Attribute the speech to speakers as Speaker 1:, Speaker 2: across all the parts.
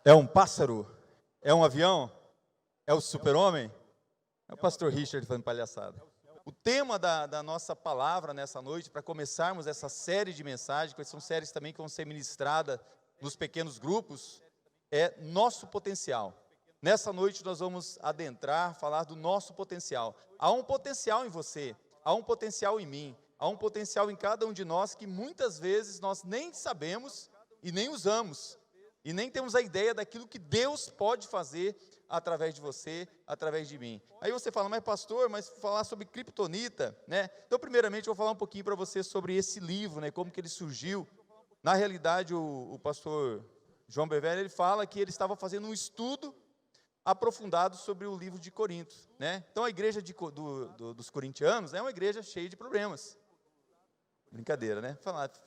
Speaker 1: É um pássaro? É um avião? É o super-homem? É o pastor Richard falando palhaçada. O tema da nossa palavra nessa noite, para começarmos essa série de mensagens, que são séries também que vão ser ministradas nos pequenos grupos, é nosso potencial. Nessa noite nós vamos adentrar, falar do nosso potencial. Há um potencial em você, há um potencial em mim, há um potencial em cada um de nós que muitas vezes nós nem sabemos e nem usamos. E nem temos a ideia daquilo que Deus pode fazer através de você, através de mim. Aí você fala, mas pastor, mas falar sobre criptonita, né? Então, primeiramente, eu vou falar um pouquinho para você sobre esse livro, né? Como que ele surgiu. Na realidade, o pastor João Beverly, ele fala que ele estava fazendo um estudo aprofundado sobre o livro de Coríntios, né? Então, a igreja dos corintianos é uma igreja cheia de problemas. Brincadeira, né?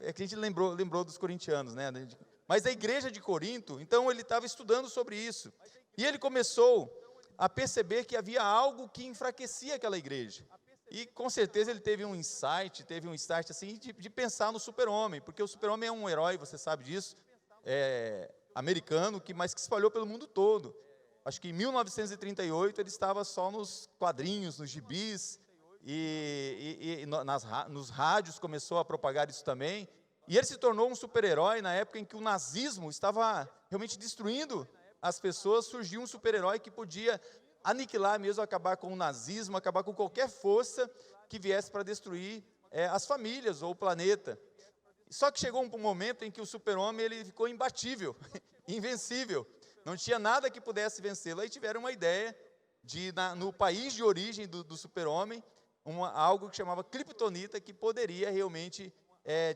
Speaker 1: É que a gente lembrou dos corintianos, né? Mas a igreja de Corinto, então ele estava estudando sobre isso. E ele começou a perceber que havia algo que enfraquecia aquela igreja. E com certeza ele teve um start assim, de pensar no super-homem, porque o super-homem é um herói, você sabe disso, americano, mas que espalhou pelo mundo todo. Acho que em 1938 ele estava só nos quadrinhos, nos gibis, e nos rádios começou a propagar isso também. E ele se tornou um super-herói na época em que o nazismo estava realmente destruindo as pessoas. Surgiu um super-herói que podia aniquilar mesmo, acabar com o nazismo, acabar com qualquer força que viesse para destruir as famílias ou o planeta. Só que chegou um momento em que o super-homem ele ficou imbatível, invencível. Não tinha nada que pudesse vencê-lo. Aí tiveram uma ideia de, no país de origem do super-homem, algo que chamava criptonita, que poderia realmente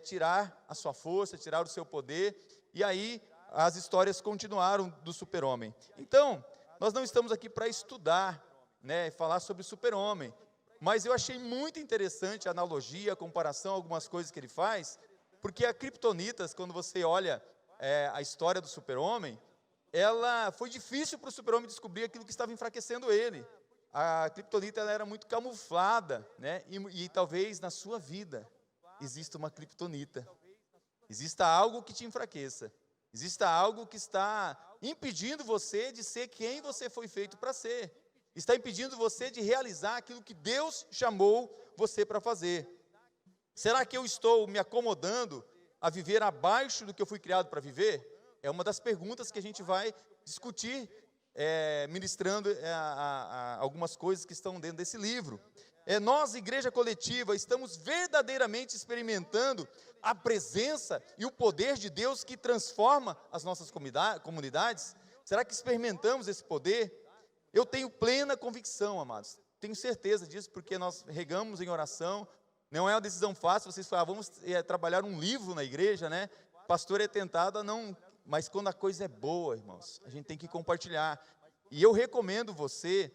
Speaker 1: tirar a sua força, tirar o seu poder, e aí as histórias continuaram do super-homem. Então, nós não estamos aqui para estudar, né, falar sobre o super-homem, mas eu achei muito interessante a analogia, a comparação, algumas coisas que ele faz, porque a criptonita, quando você olha a história do super-homem, foi difícil para o super-homem descobrir aquilo que estava enfraquecendo ele. A criptonita ela era muito camuflada, né, e talvez na sua vida exista uma criptonita, exista algo que te enfraqueça, exista algo que está impedindo você de ser quem você foi feito para ser, está impedindo você de realizar aquilo que Deus chamou você para fazer. Será que eu estou me acomodando a viver abaixo do que eu fui criado para viver? É uma das perguntas que a gente vai discutir, ministrando algumas coisas que estão dentro desse livro. Nós, igreja coletiva, estamos verdadeiramente experimentando a presença e o poder de Deus que transforma as nossas comunidades? Será que experimentamos esse poder? Eu tenho plena convicção, amados, tenho certeza disso, porque nós regamos em oração. Não é uma decisão fácil, vocês falam, vamos trabalhar um livro na igreja, né? Pastor é tentado a não, mas quando a coisa é boa, irmãos, a gente tem que compartilhar. E eu recomendo você,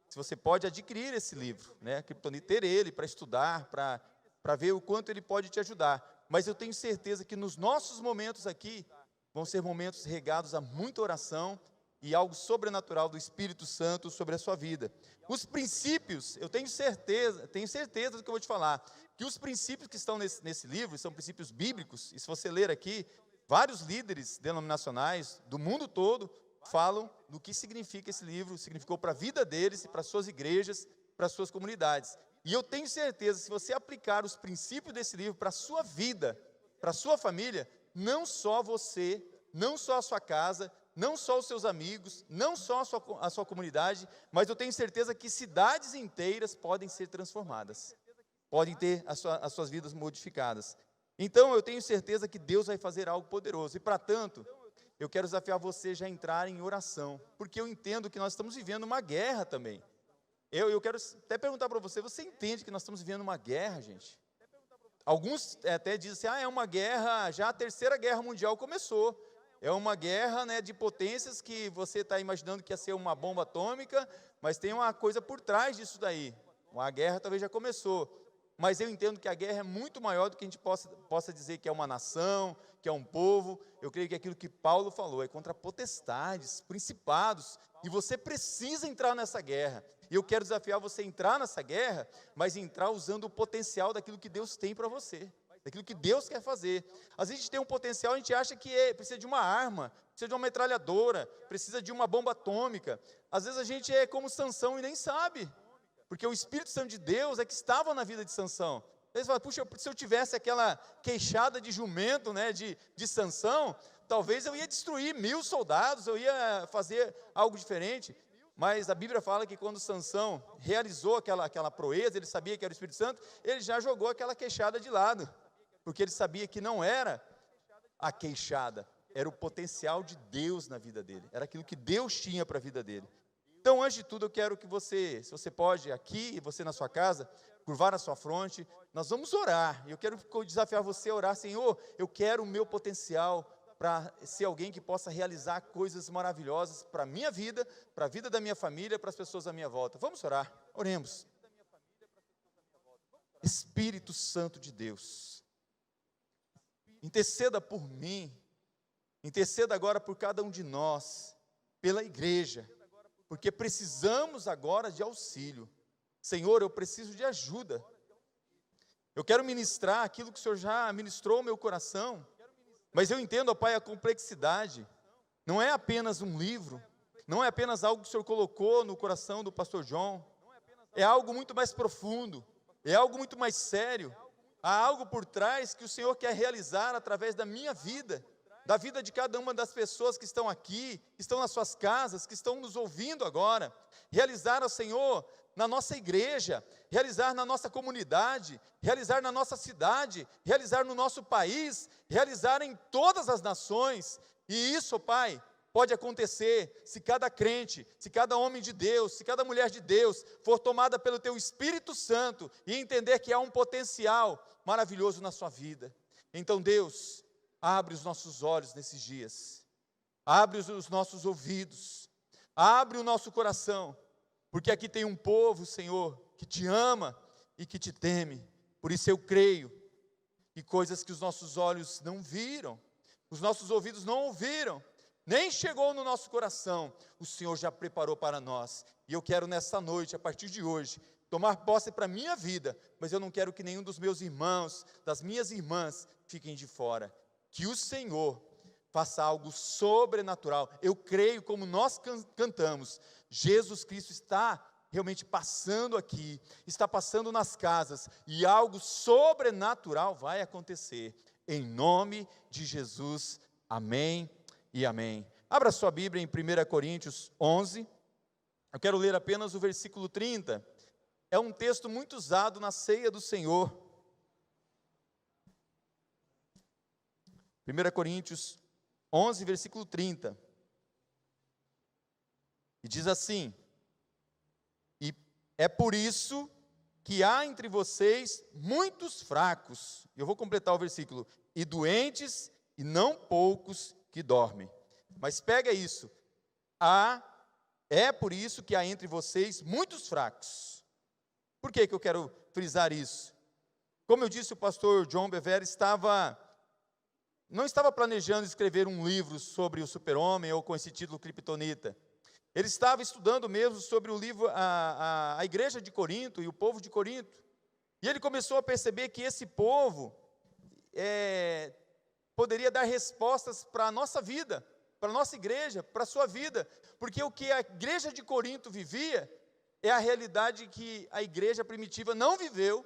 Speaker 1: se você pode adquirir esse livro, né, Criptonita, ter ele para estudar, para ver o quanto ele pode te ajudar. Mas eu tenho certeza que nos nossos momentos aqui, vão ser momentos regados a muita oração e algo sobrenatural do Espírito Santo sobre a sua vida. Os princípios, eu tenho certeza do que eu vou te falar, que os princípios que estão nesse livro, são princípios bíblicos, e se você ler aqui, vários líderes denominacionais do mundo todo, falam do que significa esse livro, significou para a vida deles, para as suas igrejas, para as suas comunidades. E eu tenho certeza, se você aplicar os princípios desse livro para a sua vida, para a sua família, não só você, não só a sua casa, não só os seus amigos, não só a sua comunidade, mas eu tenho certeza que cidades inteiras podem ser transformadas, podem ter as suas vidas modificadas. Então eu tenho certeza que Deus vai fazer algo poderoso, e para tanto, eu quero desafiar você já a entrar em oração, porque eu entendo que nós estamos vivendo uma guerra também. Eu quero até perguntar para você, você entende que nós estamos vivendo uma guerra, gente? Alguns até dizem assim, é uma guerra, já a terceira guerra mundial começou. É uma guerra, né, de potências que você está imaginando que ia ser uma bomba atômica, mas tem uma coisa por trás disso daí. Uma guerra talvez já começou. Mas eu entendo que a guerra é muito maior do que a gente possa dizer que é uma nação, que é um povo. Eu creio que aquilo que Paulo falou é contra potestades, principados, e você precisa entrar nessa guerra. E eu quero desafiar você a entrar nessa guerra, mas entrar usando o potencial daquilo que Deus tem para você, daquilo que Deus quer fazer. Às vezes a gente tem um potencial, a gente acha que precisa de uma arma, precisa de uma metralhadora, precisa de uma bomba atômica. Às vezes a gente é como Sansão e nem sabe, porque o Espírito Santo de Deus é que estava na vida de Sansão. Eles falam, puxa, se eu tivesse aquela queixada de jumento, né, de Sansão, talvez eu ia destruir 1000 soldados, eu ia fazer algo diferente. Mas a Bíblia fala que quando Sansão realizou aquela proeza, ele sabia que era o Espírito Santo, ele já jogou aquela queixada de lado, porque ele sabia que não era a queixada, era o potencial de Deus na vida dele, era aquilo que Deus tinha para a vida dele. Então, antes de tudo, eu quero que você, se você pode, aqui, e você na sua casa, curvar a sua fronte, nós vamos orar, e eu quero desafiar você a orar, Senhor, eu quero o meu potencial para ser alguém que possa realizar coisas maravilhosas para a minha vida, para a vida da minha família, para as pessoas à minha volta. Vamos orar, oremos. Espírito Santo de Deus, interceda por mim, interceda agora por cada um de nós, pela igreja, porque precisamos agora de auxílio. Senhor, eu preciso de ajuda. Eu quero ministrar aquilo que o Senhor já ministrou ao meu coração, mas eu entendo, ó Pai, a complexidade. Não é apenas um livro, não é apenas algo que o Senhor colocou no coração do pastor João, é algo muito mais profundo, é algo muito mais sério, há algo por trás que o Senhor quer realizar através da minha vida, da vida de cada uma das pessoas que estão aqui, que estão nas suas casas, que estão nos ouvindo agora, realizar, ó Senhor, na nossa igreja, realizar na nossa comunidade, realizar na nossa cidade, realizar no nosso país, realizar em todas as nações. E isso, Pai, pode acontecer se cada crente, se cada homem de Deus, se cada mulher de Deus for tomada pelo Teu Espírito Santo e entender que há um potencial maravilhoso na sua vida. Então, Deus, abre os nossos olhos nesses dias, abre os nossos ouvidos, abre o nosso coração, porque aqui tem um povo, Senhor, que Te ama e que Te teme. Por isso eu creio que coisas que os nossos olhos não viram, os nossos ouvidos não ouviram, nem chegou no nosso coração, o Senhor já preparou para nós. E eu quero nessa noite, a partir de hoje, tomar posse para a minha vida, mas eu não quero que nenhum dos meus irmãos, das minhas irmãs, fiquem de fora. Que o Senhor faça algo sobrenatural. Eu creio, como nós cantamos, Jesus Cristo está realmente passando aqui, está passando nas casas, e algo sobrenatural vai acontecer, em nome de Jesus, amém e amém. Abra sua Bíblia em 1 Coríntios 11, eu quero ler apenas o versículo 30, é um texto muito usado na ceia do Senhor. 1 Coríntios 11, versículo 30, e diz assim: e é por isso que há entre vocês muitos fracos, eu vou completar o versículo, e doentes, e não poucos que dormem. Mas pega isso, é por isso que há entre vocês muitos fracos. Por que eu quero frisar isso? Como eu disse, o pastor John Bevere não estava planejando escrever um livro sobre o super-homem ou com esse título Kryptonita. Ele estava estudando mesmo sobre o livro, a igreja de Corinto e o povo de Corinto. E ele começou a perceber que esse povo poderia dar respostas para a nossa vida, para a nossa igreja, para a sua vida. Porque o que a igreja de Corinto vivia é a realidade que a igreja primitiva não viveu,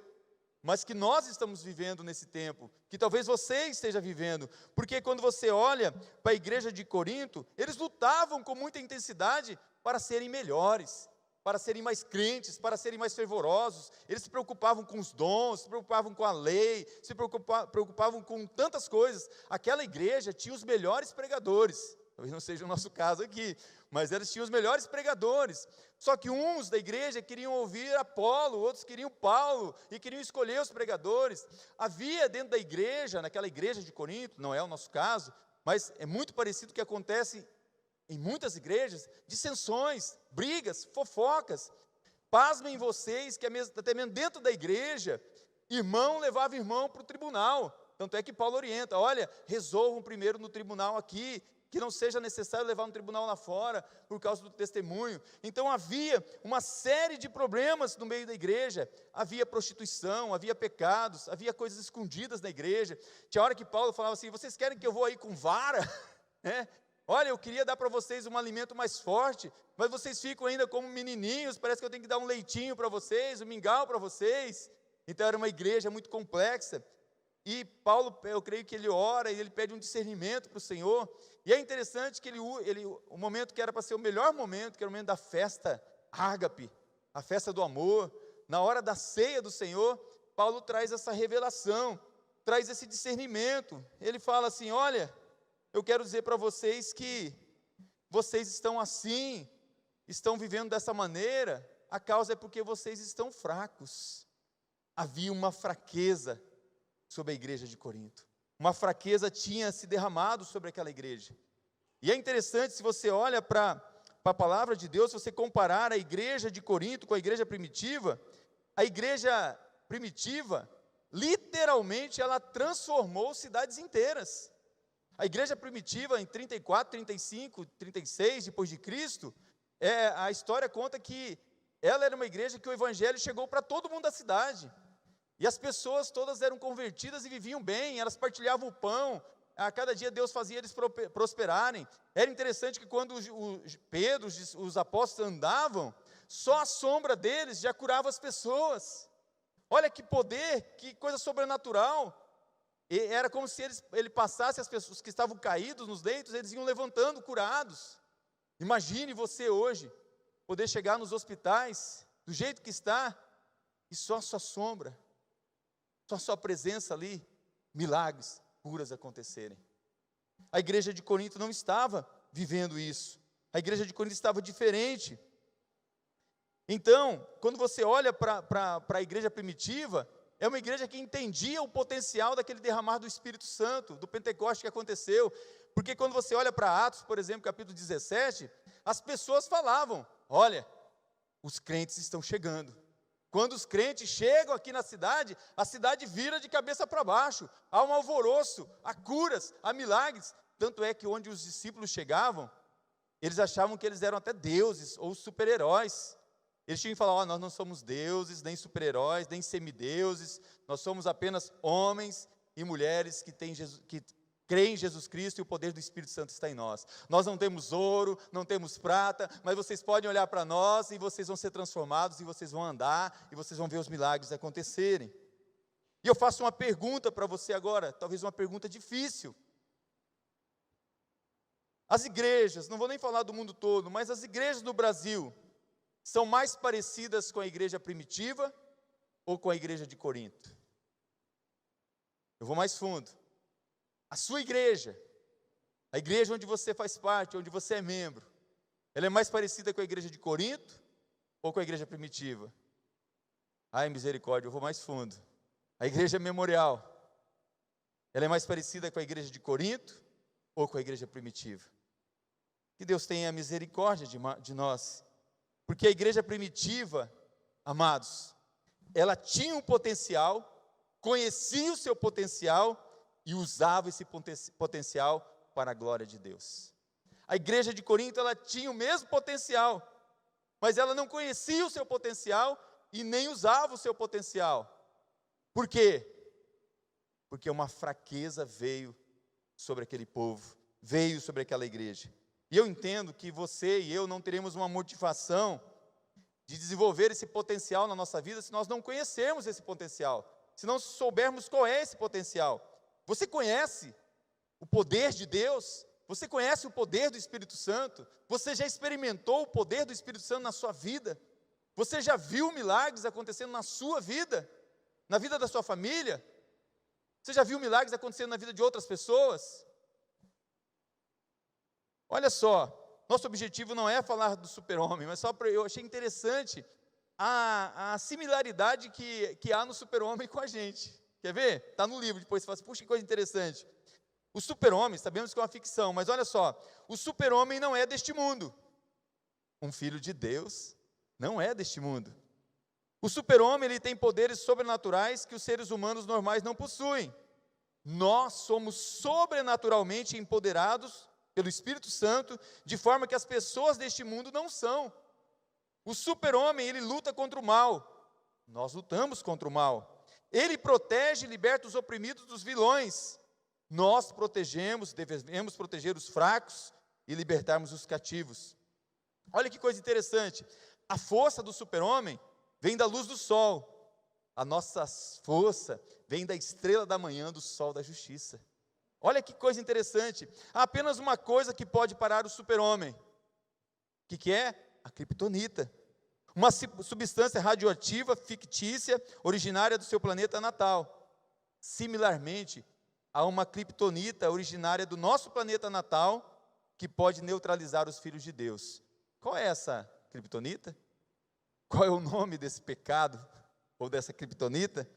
Speaker 1: mas que nós estamos vivendo nesse tempo, que talvez você esteja vivendo, porque quando você olha para a igreja de Corinto, eles lutavam com muita intensidade para serem melhores, para serem mais crentes, para serem mais fervorosos, eles se preocupavam com os dons, se preocupavam com a lei, se preocupavam com tantas coisas. Aquela igreja tinha os melhores pregadores, talvez não seja o nosso caso aqui, mas eles tinham os melhores pregadores. Só que uns da igreja queriam ouvir Apolo, outros queriam Paulo, e queriam escolher os pregadores. Havia dentro da igreja, naquela igreja de Corinto, não é o nosso caso, mas é muito parecido com o que acontece em muitas igrejas, dissensões, brigas, fofocas. Pasmem vocês, que até mesmo dentro da igreja, irmão levava irmão para o tribunal. Tanto é que Paulo orienta, olha, resolvam primeiro no tribunal aqui, que não seja necessário levar um tribunal lá fora por causa do testemunho. Então havia uma série de problemas no meio da igreja, havia prostituição, havia pecados, havia coisas escondidas na igreja. Tinha hora que Paulo falava assim: vocês querem que eu vou aí com vara? Olha, eu queria dar para vocês um alimento mais forte, mas vocês ficam ainda como menininhos, parece que eu tenho que dar um leitinho para vocês, um mingau para vocês. Então era uma igreja muito complexa. E Paulo, eu creio que ele ora e ele pede um discernimento para o Senhor. E é interessante que o momento que era para ser o melhor momento, que era o momento da festa ágape, a festa do amor, na hora da ceia do Senhor, Paulo traz essa revelação, traz esse discernimento. Ele fala assim: olha, eu quero dizer para vocês que vocês estão assim, estão vivendo dessa maneira, a causa é porque vocês estão fracos. Havia uma fraqueza sobre a igreja de Corinto. Uma fraqueza tinha se derramado sobre aquela igreja. E é interessante, se você olha para a palavra de Deus, se você comparar a igreja de Corinto com a igreja primitiva, literalmente, ela transformou cidades inteiras. A igreja primitiva, em 34, 35, 36, depois de Cristo, a história conta que ela era uma igreja que o evangelho chegou para todo mundo da cidade. E as pessoas todas eram convertidas e viviam bem, elas partilhavam o pão, a cada dia Deus fazia eles prosperarem. Era interessante que quando Pedro, os apóstolos andavam, só a sombra deles já curava as pessoas. Olha que poder, que coisa sobrenatural. E era como se ele passasse as pessoas que estavam caídos nos leitos, eles iam levantando, curados. Imagine você hoje, poder chegar nos hospitais, do jeito que está, e só a sua sombra, só a sua presença ali, milagres, curas acontecerem. A igreja de Corinto não estava vivendo isso. A igreja de Corinto estava diferente. Então, quando você olha para a igreja primitiva, é uma igreja que entendia o potencial daquele derramar do Espírito Santo, do Pentecoste que aconteceu. Porque quando você olha para Atos, por exemplo, capítulo 17, as pessoas falavam: olha, os crentes estão chegando. Quando os crentes chegam aqui na cidade, a cidade vira de cabeça para baixo. Há um alvoroço, há curas, há milagres. Tanto é que onde os discípulos chegavam, eles achavam que eles eram até deuses ou super-heróis. Eles tinham que falar: nós não somos deuses, nem super-heróis, nem semideuses. Nós somos apenas homens e mulheres que creem em Jesus Cristo e o poder do Espírito Santo está em nós. Nós não temos ouro, não temos prata, mas vocês podem olhar para nós e vocês vão ser transformados, e vocês vão andar, e vocês vão ver os milagres acontecerem. E eu faço uma pergunta para você agora, talvez uma pergunta difícil. As igrejas, não vou nem falar do mundo todo, mas as igrejas do Brasil são mais parecidas com a igreja primitiva ou com a igreja de Corinto? Eu vou mais fundo. A sua igreja, a igreja onde você faz parte, onde você é membro, ela é mais parecida com a igreja de Corinto ou com a igreja primitiva? Ai, misericórdia, eu vou mais fundo. A igreja memorial, ela é mais parecida com a igreja de Corinto ou com a igreja primitiva? Que Deus tenha misericórdia de nós, porque a igreja primitiva, amados, ela tinha um potencial, conhecia o seu potencial e usava esse potencial para a glória de Deus. A igreja de Corinto, ela tinha o mesmo potencial, mas ela não conhecia o seu potencial e nem usava o seu potencial. Por quê? Porque uma fraqueza veio sobre aquele povo, veio sobre aquela igreja. E eu entendo que você e eu não teremos uma motivação de desenvolver esse potencial na nossa vida se nós não conhecermos esse potencial, se não soubermos qual é esse potencial. Você conhece o poder de Deus? Você conhece o poder do Espírito Santo? Você já experimentou o poder do Espírito Santo na sua vida? Você já viu milagres acontecendo na sua vida? Na vida da sua família? Você já viu milagres acontecendo na vida de outras pessoas? Olha só, nosso objetivo não é falar do super-homem, mas eu achei interessante a similaridade que há no super-homem com a gente. Quer ver? Está no livro, depois você fala assim: puxa, que coisa interessante. O super-homem, sabemos que é uma ficção, mas olha só, o super-homem não é deste mundo. Um filho de Deus não é deste mundo. O super-homem, ele tem poderes sobrenaturais que os seres humanos normais não possuem. Nós somos sobrenaturalmente empoderados pelo Espírito Santo, de forma que as pessoas deste mundo não são. O super-homem, ele luta contra o mal. Nós lutamos contra o mal. Ele protege e liberta os oprimidos dos vilões. Nós protegemos, devemos proteger os fracos e libertarmos os cativos. Olha que coisa interessante. A força do super-homem vem da luz do sol. A nossa força vem da estrela da manhã, do sol da justiça. Olha que coisa interessante. Há apenas uma coisa que pode parar o super-homem. O que é? A criptonita. Uma substância radioativa fictícia, originária do seu planeta natal. Similarmente, há uma criptonita originária do nosso planeta natal, que pode neutralizar os filhos de Deus. Qual é essa criptonita? Qual é o nome desse pecado, ou dessa criptonita?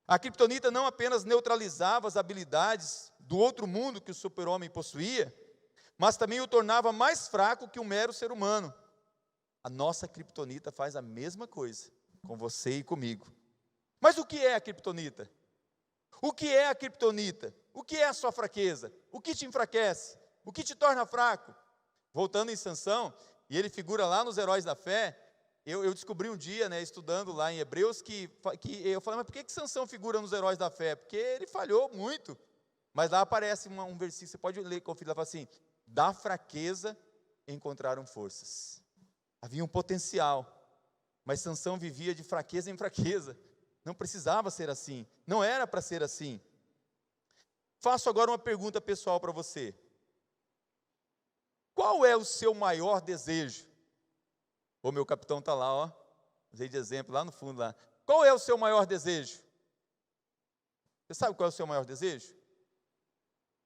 Speaker 1: A criptonita não apenas neutralizava as habilidades do outro mundo que o super-homem possuía, mas também o tornava mais fraco que um mero ser humano. A nossa criptonita faz a mesma coisa com você e comigo. Mas o que é a criptonita? O que é a criptonita? O que é a sua fraqueza? O que te enfraquece? O que te torna fraco? Voltando em Sansão, e ele figura lá nos Heróis da Fé, eu descobri um dia, estudando lá em Hebreus, que eu falei, mas por que Sansão figura nos Heróis da Fé? Porque ele falhou muito. Mas lá aparece um versículo, você pode ler, conferir, lá fala assim, da fraqueza encontraram forças. Havia um potencial, mas Sansão vivia de fraqueza em fraqueza. Não precisava ser assim, não era para ser assim. Faço agora uma pergunta pessoal para você. Qual é o seu maior desejo? O meu capitão está lá, ó. Usei de exemplo lá no fundo lá. Qual é o seu maior desejo? Você sabe qual é o seu maior desejo?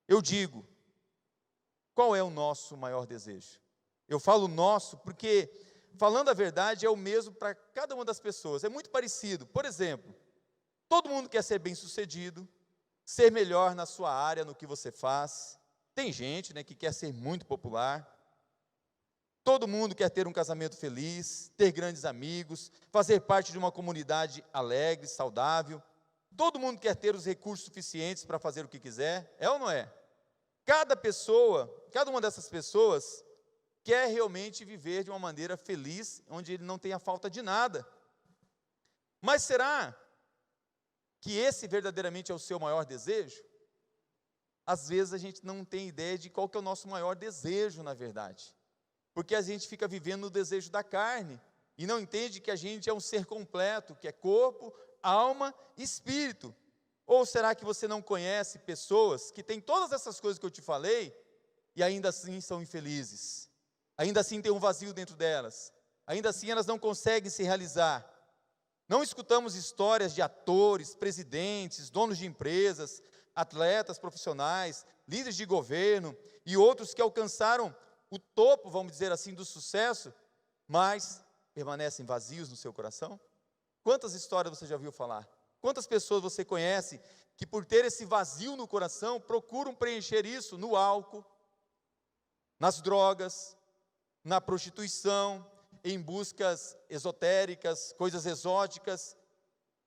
Speaker 1: Eu digo, qual é o nosso maior desejo? Eu falo nosso porque, falando a verdade, é o mesmo para cada uma das pessoas. É muito parecido. Por exemplo, todo mundo quer ser bem-sucedido, ser melhor na sua área, no que você faz. Tem gente, que quer ser muito popular. Todo mundo quer ter um casamento feliz, ter grandes amigos, fazer parte de uma comunidade alegre, saudável. Todo mundo quer ter os recursos suficientes para fazer o que quiser. É ou não é? Cada pessoa, cada uma dessas pessoas quer realmente viver de uma maneira feliz, onde ele não tenha falta de nada. Mas será que esse verdadeiramente é o seu maior desejo? Às vezes a gente não tem ideia de qual que é o nosso maior desejo, na verdade. Porque a gente fica vivendo no desejo da carne, e não entende que a gente é um ser completo, que é corpo, alma e espírito. Ou será que você não conhece pessoas que têm todas essas coisas que eu te falei, e ainda assim são infelizes? Ainda assim tem um vazio dentro delas, ainda assim elas não conseguem se realizar. Não escutamos histórias de atores, presidentes, donos de empresas, atletas profissionais, líderes de governo e outros que alcançaram o topo, vamos dizer assim, do sucesso, mas permanecem vazios no seu coração? Quantas histórias você já ouviu falar? Quantas pessoas você conhece que, por ter esse vazio no coração, procuram preencher isso no álcool, nas drogas, na prostituição, em buscas esotéricas, coisas exóticas,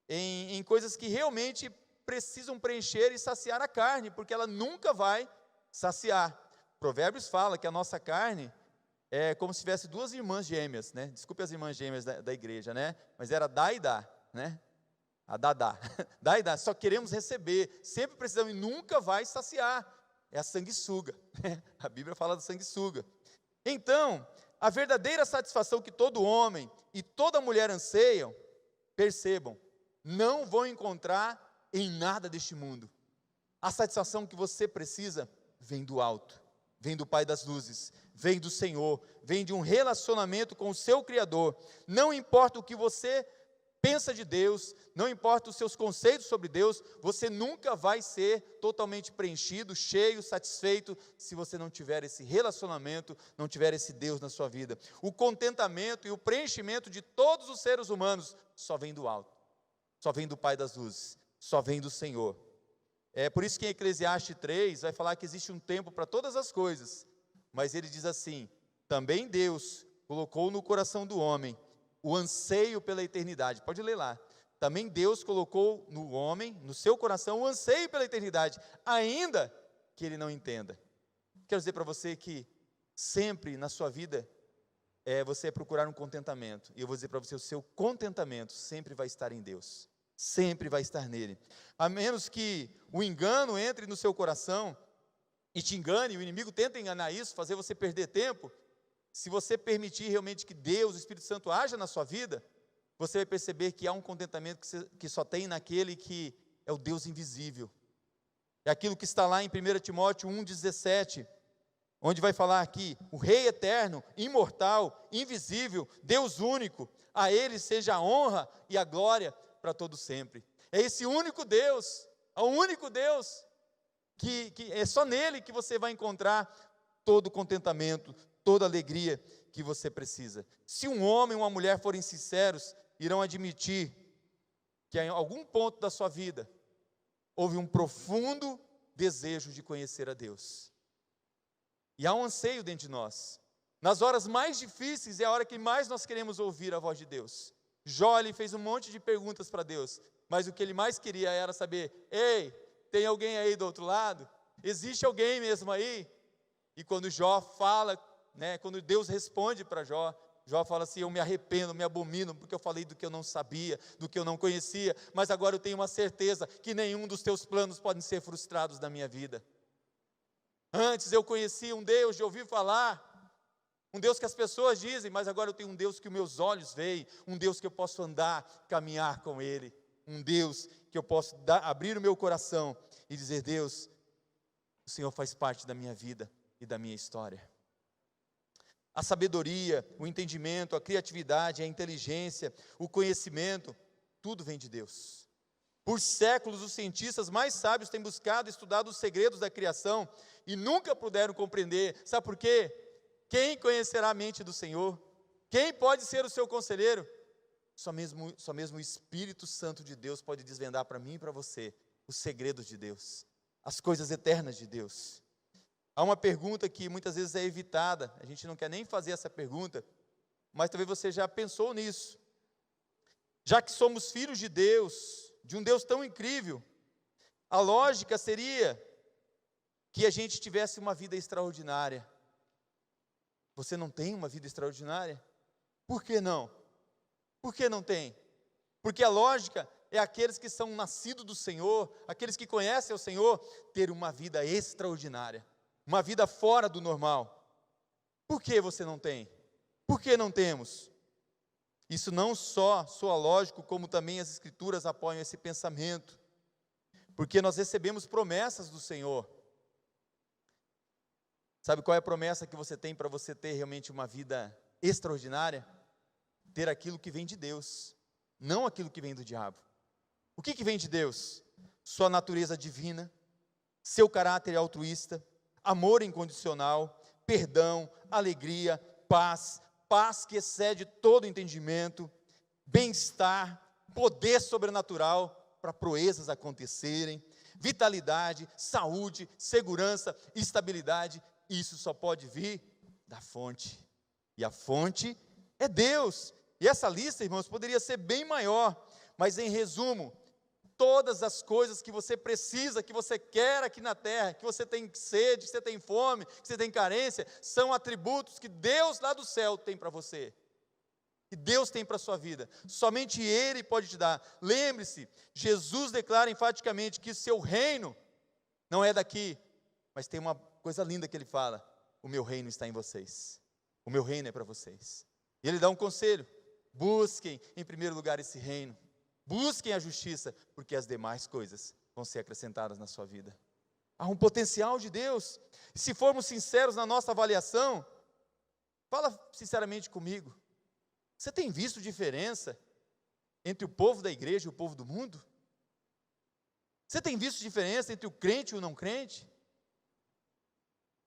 Speaker 1: em coisas que realmente precisam preencher e saciar a carne, porque ela nunca vai saciar. Provérbios fala que a nossa carne é como se tivesse duas irmãs gêmeas, Desculpe as irmãs gêmeas da igreja, Mas era dá e dá, A dá e dá, só queremos receber, sempre precisamos e nunca vai saciar. É a sanguessuga, A Bíblia fala da sanguessuga. Então, a verdadeira satisfação que todo homem e toda mulher anseiam, percebam, não vão encontrar em nada deste mundo. A satisfação que você precisa vem do alto, vem do Pai das luzes, vem do Senhor, vem de um relacionamento com o seu Criador. Não importa o que você pensa de Deus, não importa os seus conceitos sobre Deus, você nunca vai ser totalmente preenchido, cheio, satisfeito, se você não tiver esse relacionamento, não tiver esse Deus na sua vida. O contentamento e o preenchimento de todos os seres humanos só vem do alto, só vem do Pai das luzes, só vem do Senhor. É por isso que em Eclesiastes 3 vai falar que existe um tempo para todas as coisas, mas ele diz assim, também Deus colocou no coração do homem o anseio pela eternidade. Pode ler lá. Também Deus colocou no homem, no seu coração, o anseio pela eternidade, ainda que ele não entenda. quero dizer para você que sempre na sua vida, você é procurar um contentamento. E eu vou dizer para você, o seu contentamento sempre vai estar em Deus. Sempre vai estar nele. A menos que o engano entre no seu coração e te engane, o inimigo tenta enganar isso, fazer você perder tempo. Se você permitir realmente que Deus, o Espírito Santo, haja na sua vida, você vai perceber que há um contentamento que só tem naquele que é o Deus invisível. É aquilo que está lá em 1 Timóteo 1,17, onde vai falar aqui, o Rei eterno, imortal, invisível, Deus único, a Ele seja a honra e a glória para todo sempre. É esse único Deus, o único Deus, que é só nele que você vai encontrar todo o contentamento, toda a alegria que você precisa. Se um homem ou uma mulher forem sinceros, irão admitir que em algum ponto da sua vida, houve um profundo desejo de conhecer a Deus. E há um anseio dentro de nós. Nas horas mais difíceis é a hora que mais nós queremos ouvir a voz de Deus. Jó, ele fez um monte de perguntas para Deus, mas o que ele mais queria era saber, ei, tem alguém aí do outro lado? Existe alguém mesmo aí? E quando Jó fala, quando Deus responde para Jó, Jó fala assim, eu me arrependo, me abomino, porque eu falei do que eu não sabia, do que eu não conhecia, mas agora eu tenho uma certeza que nenhum dos teus planos podem ser frustrados na minha vida. Antes eu conhecia um Deus de ouvir falar, um Deus que as pessoas dizem, mas agora eu tenho um Deus que os meus olhos veem, um Deus que eu posso andar, caminhar com Ele, um Deus que eu posso abrir o meu coração e dizer, Deus, o Senhor faz parte da minha vida e da minha história. A sabedoria, o entendimento, a criatividade, a inteligência, o conhecimento, tudo vem de Deus. Por séculos, os cientistas mais sábios têm buscado e estudado os segredos da criação e nunca puderam compreender. Sabe por quê? Quem conhecerá a mente do Senhor? Quem pode ser o seu conselheiro? Só mesmo o Espírito Santo de Deus pode desvendar para mim e para você os segredos de Deus, as coisas eternas de Deus. Há uma pergunta que muitas vezes é evitada, a gente não quer nem fazer essa pergunta, mas talvez você já pensou nisso. Já que somos filhos de Deus, de um Deus tão incrível, a lógica seria que a gente tivesse uma vida extraordinária. Você não tem uma vida extraordinária? Por que não? Por que não tem? Porque a lógica é aqueles que são nascidos do Senhor, aqueles que conhecem o Senhor, ter uma vida extraordinária, uma vida fora do normal. Por que você não tem? Por que não temos? Isso não só soa lógico, como também as Escrituras apoiam esse pensamento, porque nós recebemos promessas do Senhor. Sabe qual é a promessa que você tem para você ter realmente uma vida extraordinária? Ter aquilo que vem de Deus, não aquilo que vem do diabo. O que vem de Deus? Sua natureza divina, seu caráter altruísta, amor incondicional, perdão, alegria, paz que excede todo entendimento, bem-estar, poder sobrenatural para proezas acontecerem, vitalidade, saúde, segurança, estabilidade. Isso só pode vir da fonte, e a fonte é Deus. E essa lista, irmãos, poderia ser bem maior, mas em resumo, todas as coisas que você precisa, que você quer aqui na terra, que você tem sede, que você tem fome, que você tem carência, são atributos que Deus lá do céu tem para você, que Deus tem para a sua vida, somente Ele pode te dar. Lembre-se, Jesus declara enfaticamente que seu reino não é daqui, mas tem uma coisa linda que Ele fala, o meu reino está em vocês, o meu reino é para vocês. E Ele dá um conselho, busquem em primeiro lugar esse reino, busquem a justiça, porque as demais coisas vão ser acrescentadas na sua vida. Há um potencial de Deus. E se formos sinceros na nossa avaliação, fala sinceramente comigo, você tem visto diferença entre o povo da igreja e o povo do mundo? Você tem visto diferença entre o crente e o não crente?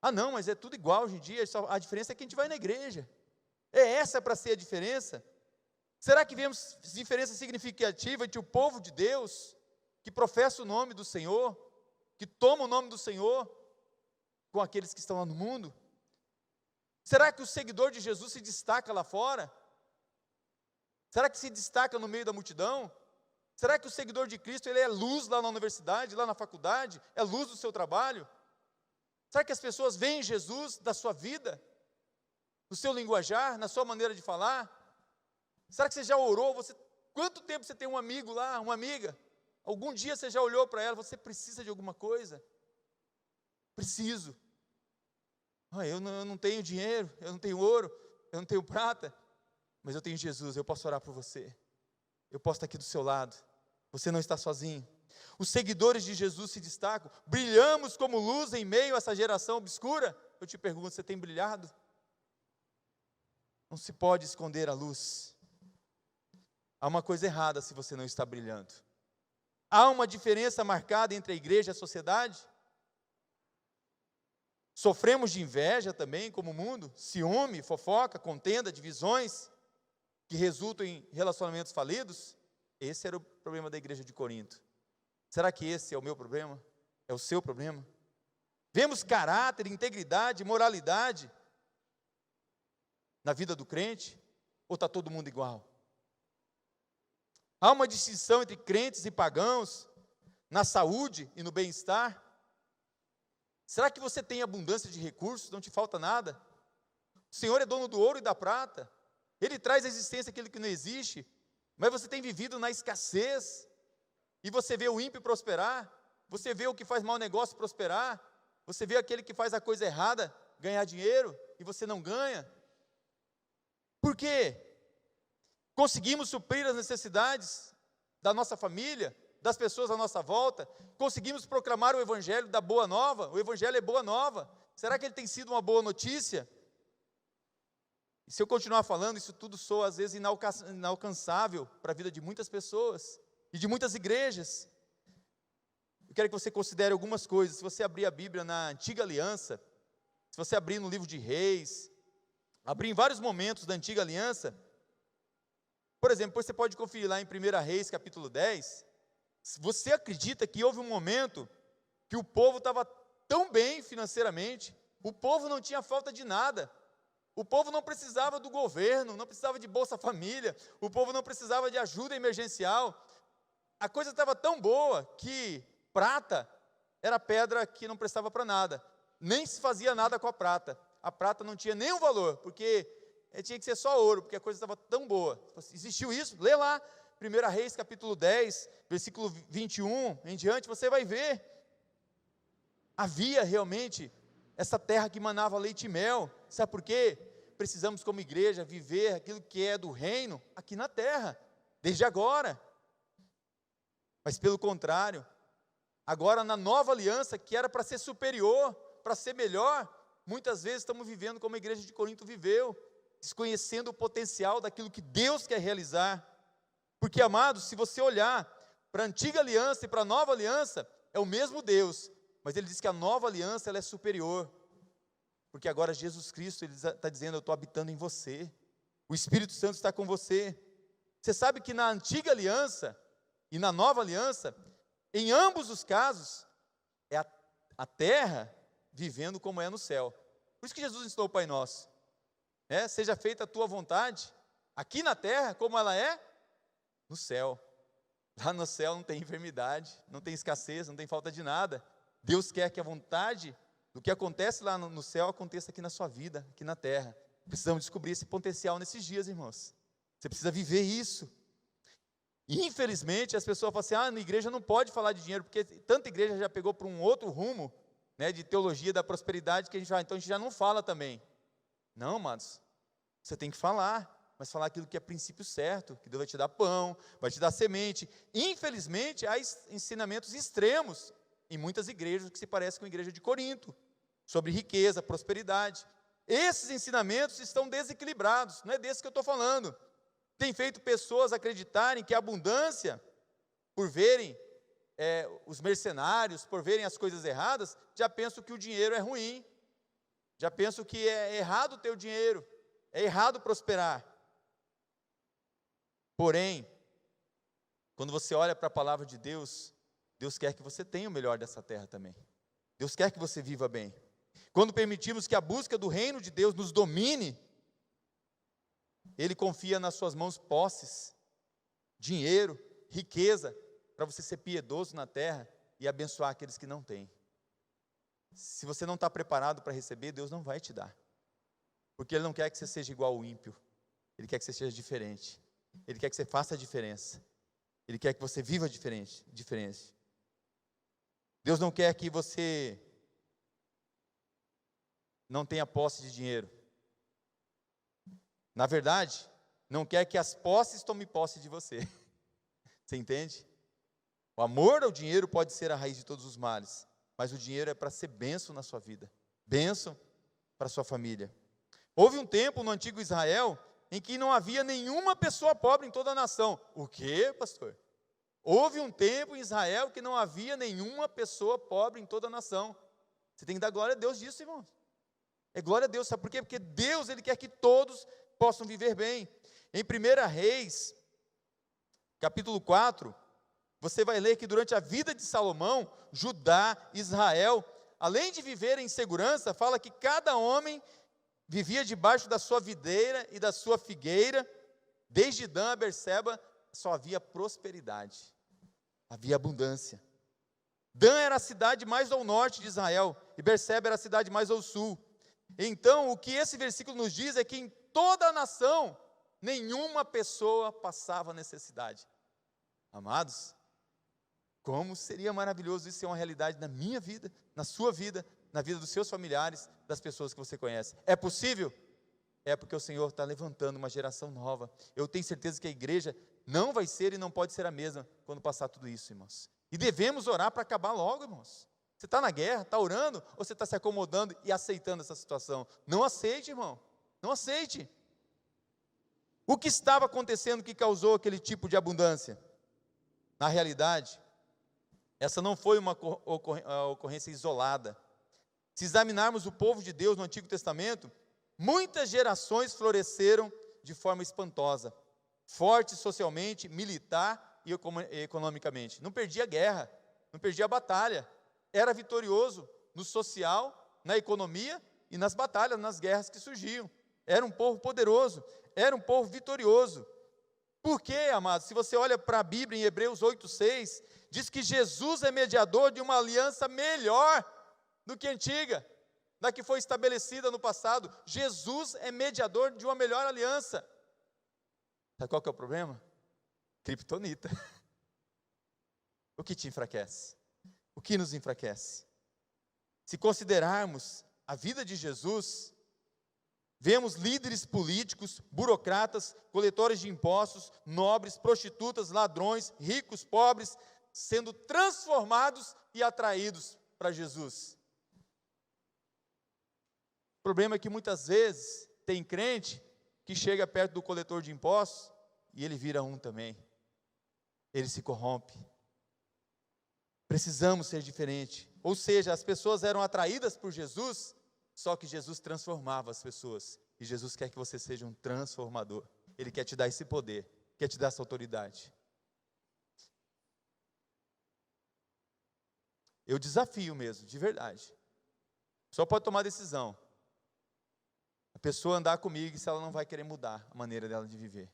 Speaker 1: Ah não, mas é tudo igual hoje em dia, a diferença é que a gente vai na igreja. É essa para ser a diferença? Será que vemos diferença significativa entre o povo de Deus, que professa o nome do Senhor, que toma o nome do Senhor, com aqueles que estão lá no mundo? Será que o seguidor de Jesus se destaca lá fora? Será que se destaca no meio da multidão? Será que o seguidor de Cristo, ele é luz lá na universidade, lá na faculdade? É luz do seu trabalho? Será que as pessoas veem Jesus da sua vida, no seu linguajar, na sua maneira de falar? Será que você já orou? Quanto tempo você tem um amigo lá, uma amiga? Algum dia você já olhou para ela, você precisa de alguma coisa? Preciso. Eu não tenho dinheiro, eu não tenho ouro, eu não tenho prata, mas eu tenho Jesus, eu posso orar por você. Eu posso estar aqui do seu lado. Você não está sozinho. Os seguidores de Jesus se destacam. Brilhamos como luz em meio a essa geração obscura. Eu te pergunto, você tem brilhado? Não se pode esconder a luz. Há uma coisa errada se você não está brilhando. Há uma diferença marcada entre a igreja e a sociedade. Sofremos de inveja também, como o mundo, ciúme, fofoca, contenda, divisões, que resultam em relacionamentos falidos. Esse era o problema da igreja de Corinto. Será que esse é o meu problema? É o seu problema? Vemos caráter, integridade, moralidade na vida do crente? Ou está todo mundo igual? Há uma distinção entre crentes e pagãos, na saúde e no bem-estar? Será que você tem abundância de recursos, não te falta nada? O Senhor é dono do ouro e da prata. Ele traz à existência aquilo que não existe, mas você tem vivido na escassez, e você vê o ímpio prosperar, você vê o que faz mau negócio prosperar, você vê aquele que faz a coisa errada ganhar dinheiro, e você não ganha. Por quê? Conseguimos suprir as necessidades da nossa família, das pessoas à nossa volta, conseguimos proclamar o evangelho da boa nova, o evangelho é boa nova, será que ele tem sido uma boa notícia? E se eu continuar falando, isso tudo soa às vezes inalcançável para a vida de muitas pessoas, e de muitas igrejas. Eu quero que você considere algumas coisas. Se você abrir a Bíblia na Antiga Aliança, se você abrir no livro de Reis, abrir em vários momentos da Antiga Aliança, por exemplo, depois você pode conferir lá em 1 Reis capítulo 10, você acredita que houve um momento que o povo estava tão bem financeiramente, o povo não tinha falta de nada, o povo não precisava do governo, não precisava de Bolsa Família, o povo não precisava de ajuda emergencial, a coisa estava tão boa que prata era pedra que não prestava para nada, nem se fazia nada com a prata não tinha nenhum valor, porque tinha que ser só ouro, porque a coisa estava tão boa. Existiu isso? Lê lá, 1 Reis capítulo 10, versículo 21 em diante, você vai ver. Havia realmente essa terra que manava leite e mel. Sabe por quê? Precisamos como igreja viver aquilo que é do reino aqui na terra, desde agora. Mas pelo contrário, agora na nova aliança, que era para ser superior, para ser melhor, muitas vezes estamos vivendo como a igreja de Corinto viveu, desconhecendo o potencial daquilo que Deus quer realizar. Porque, amados, se você olhar para a antiga aliança e para a nova aliança, é o mesmo Deus, mas ele diz que a nova aliança ela é superior, porque agora Jesus Cristo ele está dizendo, eu estou habitando em você, o Espírito Santo está com você. Você sabe que na antiga aliança e na nova aliança, em ambos os casos, é a terra vivendo como é no céu. Por isso que Jesus ensinou o Pai Nosso, seja feita a tua vontade, aqui na terra como ela é no céu. Lá no céu não tem enfermidade, não tem escassez, não tem falta de nada. Deus quer que a vontade do que acontece lá no céu aconteça aqui na sua vida, aqui na terra. Precisamos descobrir esse potencial nesses dias, irmãos. Você precisa viver isso. E infelizmente as pessoas falam assim, na igreja não pode falar de dinheiro, porque tanta igreja já pegou para um outro rumo, de teologia da prosperidade, que então a gente já não fala também. Não, amados, você tem que falar, mas falar aquilo que é princípio certo, que Deus vai te dar pão, vai te dar semente. Infelizmente, há ensinamentos extremos em muitas igrejas que se parecem com a igreja de Corinto, sobre riqueza, prosperidade. Esses ensinamentos estão desequilibrados, não é desse que eu estou falando. Tem feito pessoas acreditarem que a abundância, por verem os mercenários, por verem as coisas erradas, já pensam que o dinheiro é ruim, já pensam que é errado ter o dinheiro, é errado prosperar. Porém, quando você olha para a palavra de Deus, Deus quer que você tenha o melhor dessa terra também. Deus quer que você viva bem. Quando permitimos que a busca do reino de Deus nos domine, Ele confia nas suas mãos posses, dinheiro, riqueza, para você ser piedoso na terra e abençoar aqueles que não têm. Se você não está preparado para receber, Deus não vai te dar. Porque Ele não quer que você seja igual ao ímpio. Ele quer que você seja diferente. Ele quer que você faça a diferença. Ele quer que você viva diferente. Deus não quer que você não tenha posse de dinheiro. Na verdade, não quer que as posses tomem posse de você. Você entende? O amor ao dinheiro pode ser a raiz de todos os males, mas o dinheiro é para ser bênção na sua vida, bênção para a sua família. Houve um tempo no antigo Israel em que não havia nenhuma pessoa pobre em toda a nação. O quê, pastor? Houve um tempo em Israel que não havia nenhuma pessoa pobre em toda a nação. Você tem que dar glória a Deus disso, irmãos. É glória a Deus, sabe por quê? Porque Deus, Ele quer que todos possam viver bem. Em 1 Reis, capítulo 4, você vai ler que durante a vida de Salomão, Judá, Israel, além de viver em segurança, fala que cada homem vivia debaixo da sua videira e da sua figueira, desde Dan a Berseba, só havia prosperidade, havia abundância. Dan era a cidade mais ao norte de Israel, e Berseba era a cidade mais ao sul. Então, o que esse versículo nos diz é que em toda a nação, nenhuma pessoa passava necessidade. Amados, como seria maravilhoso isso ser uma realidade na minha vida, na sua vida, na vida dos seus familiares, das pessoas que você conhece. É possível? É porque o Senhor está levantando uma geração nova. Eu tenho certeza que a igreja não vai ser e não pode ser a mesma quando passar tudo isso, irmãos. E devemos orar para acabar logo, irmãos. Você está na guerra, está orando, ou você está se acomodando e aceitando essa situação? Não aceite, irmão, não aceite. O que estava acontecendo que causou aquele tipo de abundância? Na realidade, essa não foi uma ocorrência isolada. Se examinarmos o povo de Deus no Antigo Testamento, muitas gerações floresceram de forma espantosa, fortes socialmente, militar e economicamente. Não perdia guerra, não perdia batalha, era vitorioso no social, na economia e nas batalhas, nas guerras que surgiam. Era um povo poderoso, era um povo vitorioso. Por quê, amados? Se você olha para a Bíblia em Hebreus 8:6, diz que Jesus é mediador de uma aliança melhor do que a antiga, da que foi estabelecida no passado. Jesus é mediador de uma melhor aliança. Sabe qual que é o problema? Criptonita. O que te enfraquece? O que nos enfraquece? Se considerarmos a vida de Jesus, vemos líderes políticos, burocratas, coletores de impostos, nobres, prostitutas, ladrões, ricos, pobres, sendo transformados e atraídos para Jesus. O problema é que muitas vezes tem crente que chega perto do coletor de impostos e ele vira um também. Ele se corrompe. Precisamos ser diferente. Ou seja, as pessoas eram atraídas por Jesus, só que Jesus transformava as pessoas. E Jesus quer que você seja um transformador. Ele quer te dar esse poder, quer te dar essa autoridade. Eu desafio mesmo, de verdade. Só pode tomar decisão. A pessoa andar comigo se ela não vai querer mudar a maneira dela de viver.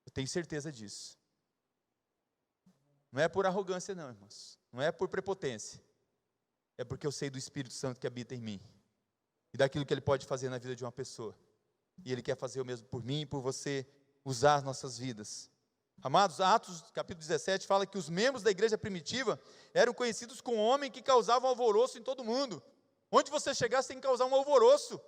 Speaker 1: Eu tenho certeza disso. Não é por arrogância não, irmãos. Não é por prepotência. É porque eu sei do Espírito Santo que habita em mim. E daquilo que Ele pode fazer na vida de uma pessoa. E Ele quer fazer o mesmo por mim e por você, usar as nossas vidas. Amados, Atos capítulo 17 fala que os membros da igreja primitiva eram conhecidos como homem que causavam alvoroço em todo mundo. Onde você chegar, você tem que causar um alvoroço.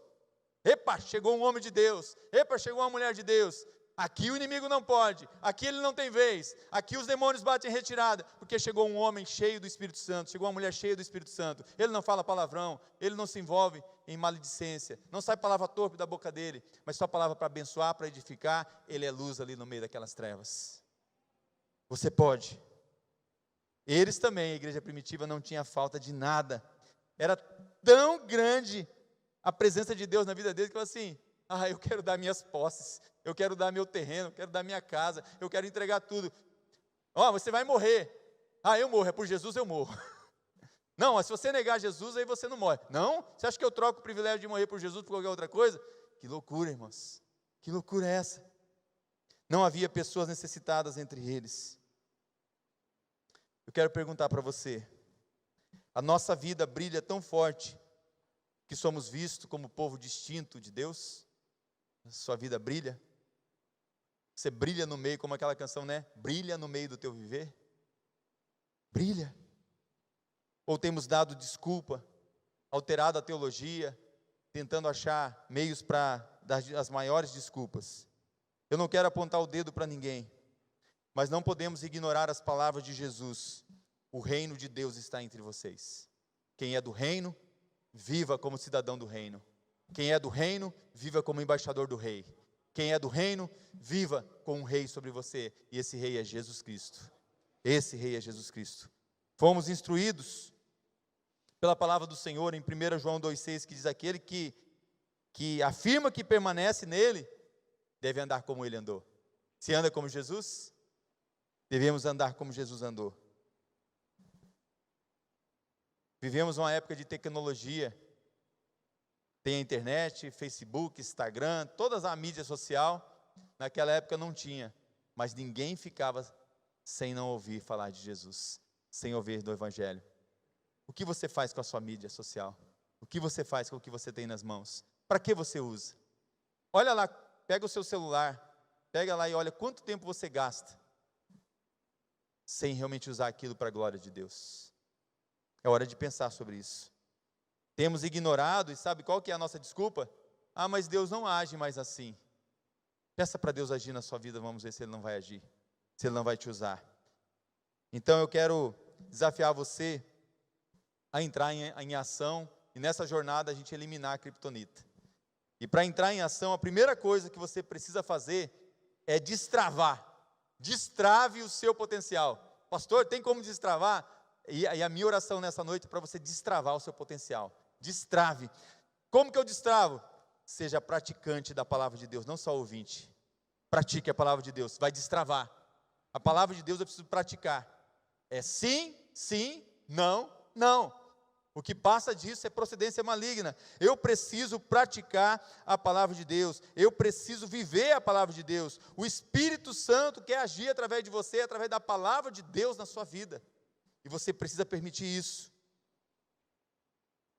Speaker 1: Epa, chegou um homem de Deus. Epa, chegou uma mulher de Deus. Aqui o inimigo não pode, aqui ele não tem vez, aqui os demônios batem em retirada, porque chegou um homem cheio do Espírito Santo, chegou uma mulher cheia do Espírito Santo. Ele não fala palavrão, ele não se envolve em maledicência, não sai palavra torpe da boca dele, mas só palavra para abençoar, para edificar. Ele é luz ali no meio daquelas trevas. Você pode. Eles também, a igreja primitiva, não tinha falta de nada. Era tão grande a presença de Deus na vida deles que eu assim, eu quero dar minhas posses, eu quero dar meu terreno, eu quero dar minha casa, eu quero entregar tudo. Você vai morrer. Eu morro, é por Jesus eu morro. Não, mas se você negar Jesus, aí você não morre. Não? Você acha que eu troco o privilégio de morrer por Jesus por qualquer outra coisa? Que loucura, irmãos. Que loucura é essa? Não havia pessoas necessitadas entre eles. Eu quero perguntar para você, A nossa vida brilha tão forte que somos vistos como povo distinto de Deus? A sua vida brilha? Você brilha no meio, como aquela canção, né? Brilha no meio do teu viver? Brilha? Ou temos dado desculpa, alterado a teologia, tentando achar meios para dar as maiores desculpas? Eu não quero apontar o dedo para ninguém, mas não podemos ignorar as palavras de Jesus. O reino de Deus está entre vocês. Quem é do reino, viva como cidadão do reino. Quem é do reino, viva como embaixador do rei. Quem é do reino, viva com um rei sobre você. E esse rei é Jesus Cristo. Esse rei é Jesus Cristo. Fomos instruídos pela palavra do Senhor em 1 João 2,6, que diz: aquele que afirma que permanece nele, deve andar como ele andou. Se anda como Jesus, devemos andar como Jesus andou. Vivemos uma época de tecnologia. Tem a internet, Facebook, Instagram, toda a mídia social. Naquela época não tinha, mas ninguém ficava sem não ouvir falar de Jesus, sem ouvir do Evangelho. O que você faz com a sua mídia social? O que você faz com o que você tem nas mãos? Para que você usa? Olha lá, pega o seu celular, pega lá e olha quanto tempo você gasta sem realmente usar aquilo para a glória de Deus. É hora de pensar sobre isso. Temos ignorado, e sabe qual que é a nossa desculpa? Ah, mas Deus não age mais assim. Peça para Deus agir na sua vida, vamos ver se Ele não vai agir, se Ele não vai te usar. Então eu quero desafiar você a entrar em ação, e nessa jornada a gente eliminar a criptonita. E para entrar em ação, a primeira coisa que você precisa fazer é destravar. Destrave o seu potencial. Pastor, tem como destravar? E a minha oração nessa noite é para você destravar o seu potencial. Destrave. Como que eu destravo? Seja praticante da palavra de Deus, não só ouvinte. Pratique a palavra de Deus, vai destravar. A palavra de Deus eu preciso praticar. É sim, sim, não, não. O que passa disso é procedência maligna. Eu preciso praticar a palavra de Deus. Eu preciso viver a palavra de Deus. O Espírito Santo quer agir através de você, através da palavra de Deus na sua vida. E você precisa permitir isso.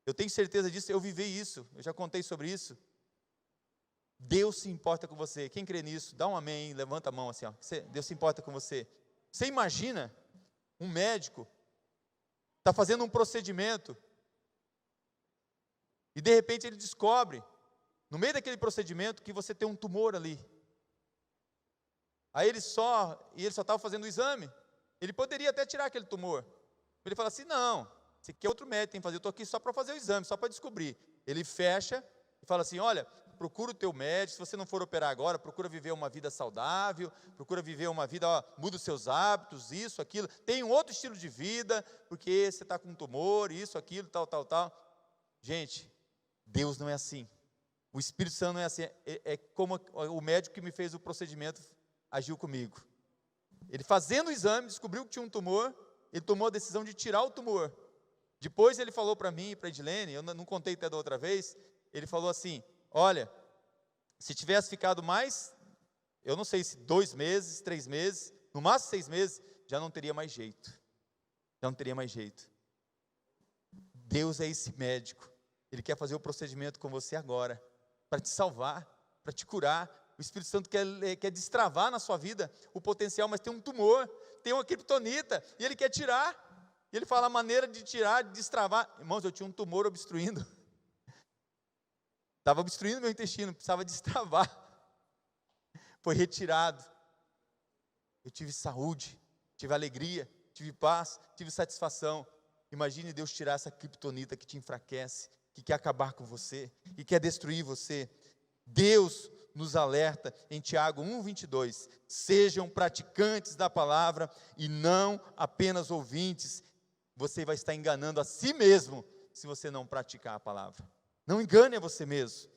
Speaker 1: Eu tenho certeza disso, eu vivi isso, eu já contei sobre isso. Deus se importa com você. Quem crê nisso, dá um amém, levanta a mão assim, ó. Deus se importa com você. Você imagina um médico está fazendo um procedimento e de repente ele descobre, no meio daquele procedimento, que você tem um tumor ali. Aí ele só estava fazendo o exame. Ele poderia até tirar aquele tumor. Ele fala assim, não, esse aqui é outro médico, tem que fazer, eu estou aqui só para fazer o exame, só para descobrir. Ele fecha e fala assim, olha, procura o teu médico, se você não for operar agora, procura viver uma vida saudável, procura viver uma vida, muda os seus hábitos, isso, aquilo, tem um outro estilo de vida, porque você está com um tumor, isso, aquilo, tal, tal, tal. Gente, Deus não é assim. O Espírito Santo não é assim, é como o médico que me fez o procedimento agiu comigo. Ele fazendo o exame, descobriu que tinha um tumor, ele tomou a decisão de tirar o tumor. Depois ele falou para mim e para a Edilene, eu não contei até da outra vez, ele falou assim, olha, se tivesse ficado mais, eu não sei se 2 meses, 3 meses, no máximo 6 meses, já não teria mais jeito. Já não teria mais jeito. Deus é esse médico, Ele quer fazer o procedimento com você agora, para te salvar, para te curar. O Espírito Santo quer destravar na sua vida o potencial, mas tem um tumor, tem uma criptonita, e Ele quer tirar. E Ele fala a maneira de tirar, de destravar. Irmãos, eu tinha um tumor obstruindo. Estava obstruindo meu intestino, precisava destravar. Foi retirado. Eu tive saúde, tive alegria, tive paz, tive satisfação. Imagine Deus tirar essa criptonita que te enfraquece, que quer acabar com você, que quer destruir você. Deus nos alerta em Tiago 1:22, sejam praticantes da palavra e não apenas ouvintes. Você vai estar enganando a si mesmo se você não praticar a palavra. Não engane a você mesmo.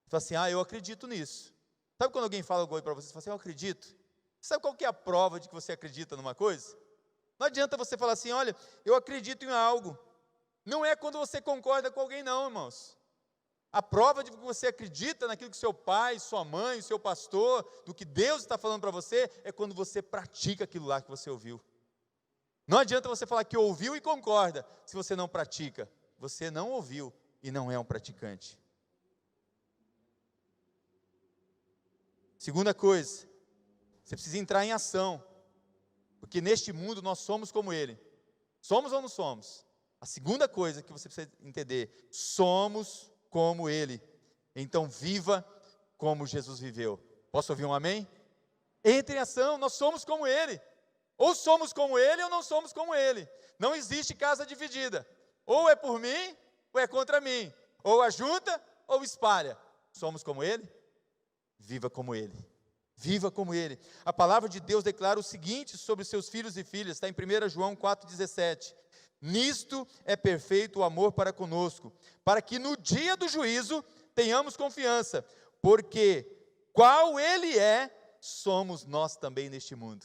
Speaker 1: Fala assim, eu acredito nisso. Sabe quando alguém fala algo para você, você fala assim, eu acredito. Sabe qual que é a prova de que você acredita numa coisa? Não adianta você falar assim, olha, eu acredito em algo. Não é quando você concorda com alguém não, irmãos. A prova de que você acredita naquilo que seu pai, sua mãe, seu pastor, do que Deus está falando para você, é quando você pratica aquilo lá que você ouviu. Não adianta você falar que ouviu e concorda, se você não pratica. Você não ouviu e não é um praticante. Segunda coisa, você precisa entrar em ação, porque neste mundo nós somos como Ele. Somos ou não somos? A segunda coisa que você precisa entender, somos como Ele. Então viva como Jesus viveu. Posso ouvir um amém? Entre em ação, nós somos como Ele. Ou somos como Ele ou não somos como Ele. Não existe casa dividida. Ou é por mim ou é contra mim. Ou ajunta ou espalha. Somos como Ele? Viva como Ele. Viva como Ele. A palavra de Deus declara o seguinte sobre os seus filhos e filhas, está em 1 João 4,17. Nisto é perfeito o amor para conosco, para que no dia do juízo tenhamos confiança, porque qual Ele é, somos nós também neste mundo.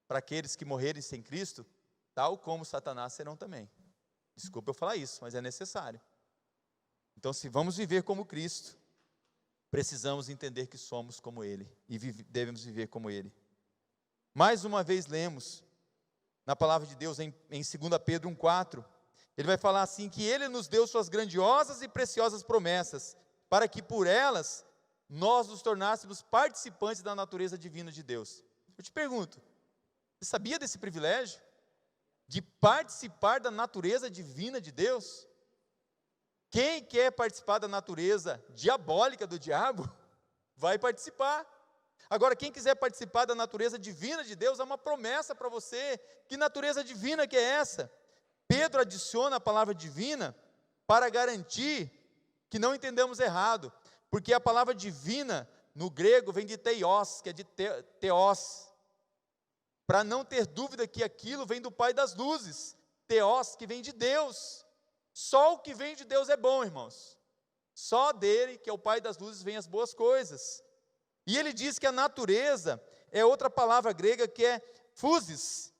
Speaker 1: Para aqueles que morrerem sem Cristo, tal como Satanás serão também. Desculpa eu falar isso, mas é necessário. Então, se vamos viver como Cristo, precisamos entender que somos como Ele e devemos viver como Ele. Mais uma vez lemos na palavra de Deus em 2 Pedro 1,4, ele vai falar assim, que Ele nos deu suas grandiosas e preciosas promessas, para que por elas nós nos tornássemos participantes da natureza divina de Deus. Eu te pergunto, você sabia desse privilégio? De participar da natureza divina de Deus? Quem quer participar da natureza diabólica do diabo, vai participar. Agora, quem quiser participar da natureza divina de Deus, há uma promessa para você. Que natureza divina que é essa? Pedro adiciona a palavra divina para garantir que não entendamos errado, porque a palavra divina no grego vem de teios, que é de teos, para não ter dúvida que aquilo vem do Pai das luzes, teos, que vem de Deus. Só o que vem de Deus é bom, irmãos. Só dele, que é o Pai das luzes, vêm as boas coisas. E ele diz que a natureza é outra palavra grega que é physis,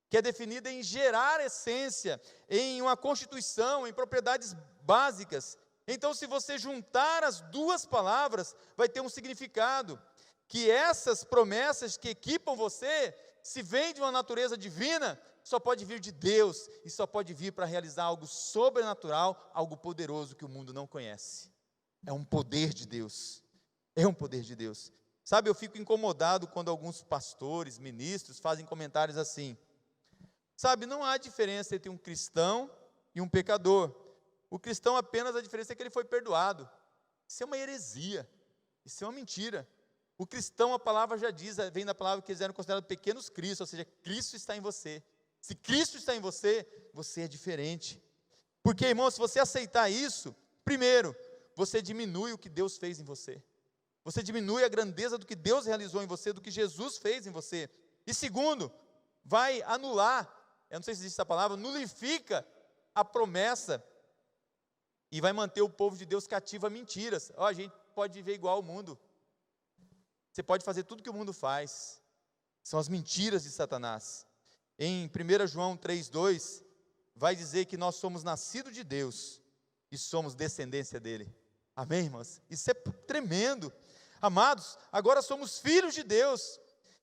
Speaker 1: que é definida em gerar essência, em uma constituição, em propriedades básicas. Então, se você juntar as duas palavras, vai ter um significado, que essas promessas que equipam você, se vem de uma natureza divina, só pode vir de Deus, e só pode vir para realizar algo sobrenatural, algo poderoso que o mundo não conhece. É um poder de Deus, é um poder de Deus. Sabe, eu fico incomodado quando alguns pastores, ministros, fazem comentários assim. Sabe, não há diferença entre um cristão e um pecador. O cristão apenas, a diferença é que ele foi perdoado. Isso é uma heresia, isso é uma mentira. O cristão, a palavra já diz, vem da palavra que eles eram considerados pequenos cristos, ou seja, Cristo está em você. Se Cristo está em você, você é diferente. Porque, irmão, se você aceitar isso, primeiro, você diminui o que Deus fez em você. Você diminui a grandeza do que Deus realizou em você, do que Jesus fez em você. E segundo, vai anular, eu não sei se existe essa palavra, nulifica a promessa e vai manter o povo de Deus cativo a mentiras. A gente pode viver igual ao mundo. Você pode fazer tudo que o mundo faz. São as mentiras de Satanás. Em 1 João 3,2, vai dizer que nós somos nascidos de Deus e somos descendência dele. Amém, irmãos? Isso é tremendo. Amados, agora somos filhos de Deus.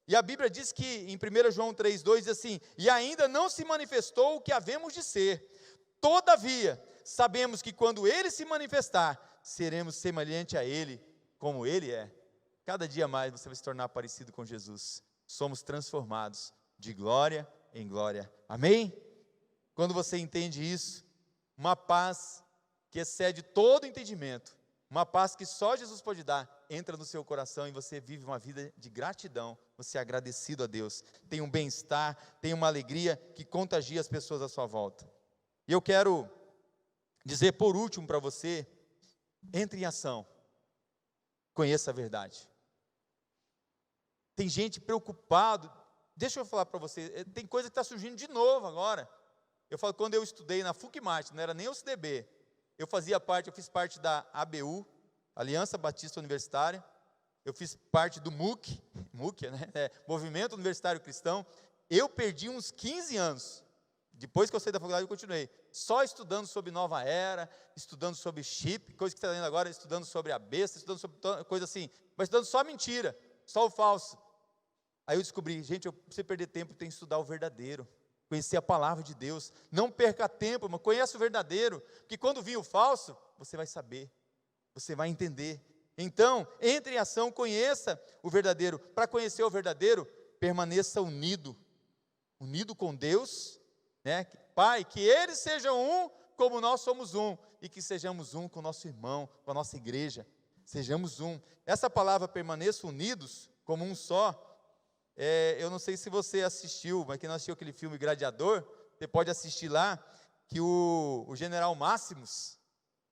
Speaker 1: E a Bíblia diz que em 1 João 3,2 diz assim, e ainda não se manifestou o que havemos de ser. Todavia, sabemos que quando ele se manifestar, seremos semelhante a ele, como ele é. Cada dia mais você vai se tornar parecido com Jesus. Somos transformados de glória em glória. Amém? Quando você entende isso, uma paz que excede todo entendimento, uma paz que só Jesus pode dar, entra no seu coração e você vive uma vida de gratidão. Você é agradecido a Deus. Tem um bem-estar, tem uma alegria que contagia as pessoas à sua volta. E eu quero dizer por último para você, entre em ação. Conheça a verdade. Tem gente preocupado. Deixa eu falar para você, tem coisa que está surgindo de novo agora. Eu falo, quando eu estudei na FUCMAT, não era nem o CDB, eu fiz parte da ABU, Aliança Batista Universitária, eu fiz parte do MUC, né? Movimento Universitário Cristão. Eu perdi uns 15 anos, depois que eu saí da faculdade eu continuei, só estudando sobre Nova Era, estudando sobre chip, coisa que você está lendo agora, estudando sobre a besta, estudando sobre coisa assim, mas estudando só mentira, só o falso. Aí eu descobri, gente, eu preciso perder tempo, tem que estudar o verdadeiro, conhecer a palavra de Deus. Não perca tempo, mas conheça o verdadeiro, porque quando vir o falso, você vai saber, você vai entender. Então, entre em ação, conheça o verdadeiro. Para conhecer o verdadeiro, permaneça unido com Deus, né? Pai, que eles sejam um como nós somos um, e que sejamos um com o nosso irmão, com a nossa igreja, sejamos um. Essa palavra permaneça unidos como um só, eu não sei se você assistiu, mas quem não assistiu aquele filme Gladiador, você pode assistir lá, que o general Máximos,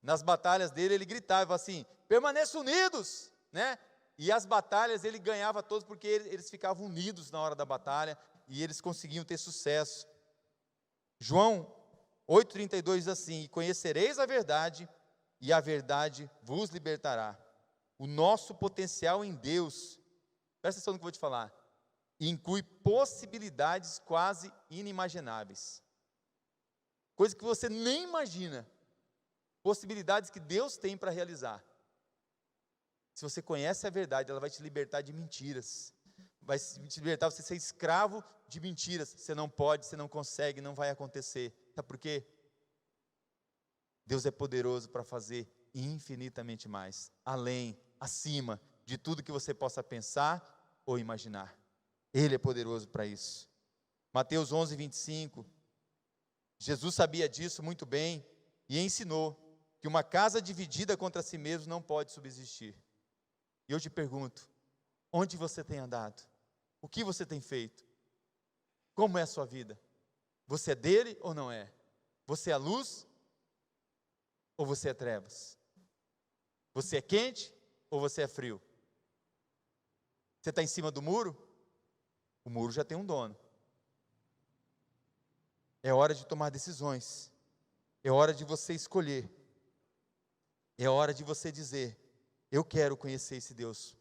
Speaker 1: nas batalhas dele, ele gritava assim, permaneçam unidos, né? E as batalhas ele ganhava todas, porque eles ficavam unidos na hora da batalha, e eles conseguiam ter sucesso. João 8,32 diz assim, conhecereis a verdade, e a verdade vos libertará. O nosso potencial em Deus, presta atenção no que eu vou te falar, inclui possibilidades quase inimagináveis, coisas que você nem imagina, possibilidades que Deus tem para realizar. Se você conhece a verdade, ela vai te libertar de mentiras, vai te libertar você ser escravo de mentiras. Você não pode, você não consegue, não vai acontecer. Sabe por quê? Deus é poderoso para fazer infinitamente mais, além, acima de tudo que você possa pensar ou imaginar. Ele é poderoso para isso. Mateus 11:25, Jesus sabia disso muito bem e ensinou que uma casa dividida contra si mesmo não pode subsistir. E eu te pergunto, onde você tem andado? O que você tem feito? Como é a sua vida? Você é dele ou não é? Você é a luz ou você é trevas? Você é quente ou você é frio? Você está em cima do muro? O muro já tem um dono. É hora de tomar decisões. É hora de você escolher. É hora de você dizer, eu quero conhecer esse Deus.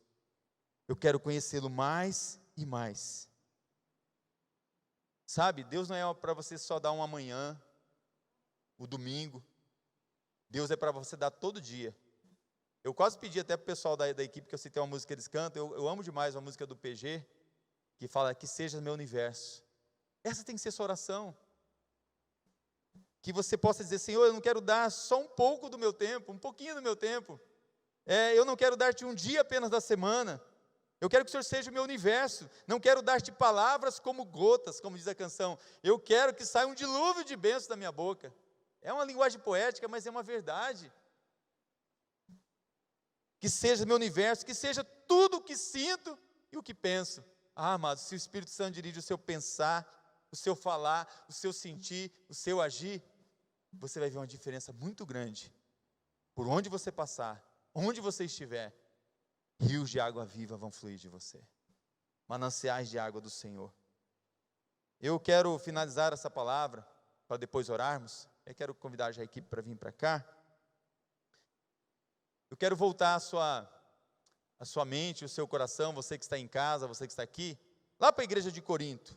Speaker 1: Eu quero conhecê-lo mais e mais. Sabe, Deus não é para você só dar uma manhã, o domingo. Deus é para você dar todo dia. Eu quase pedi até para o pessoal da equipe, que eu citei uma música que eles cantam, eu amo demais a música do PG, que fala que seja meu universo. Essa tem que ser sua oração. Que você possa dizer, Senhor, eu não quero dar só um pouco do meu tempo, um pouquinho do meu tempo. Eu não quero dar-te um dia apenas da semana. Eu quero que o Senhor seja o meu universo. Não quero dar-te palavras como gotas, como diz a canção. Eu quero que saia um dilúvio de bênçãos da minha boca. É uma linguagem poética, mas é uma verdade. Que seja meu universo, que seja tudo o que sinto e o que penso. Amados, se o Espírito Santo dirige o seu pensar, o seu falar, o seu sentir, o seu agir, você vai ver uma diferença muito grande. Por onde você passar, onde você estiver, rios de água viva vão fluir de você. Mananciais de água do Senhor. Eu quero finalizar essa palavra, para depois orarmos. Eu quero convidar já a equipe para vir para cá. Eu quero voltar a sua mente, o seu coração, você que está em casa, você que está aqui, lá para a igreja de Corinto.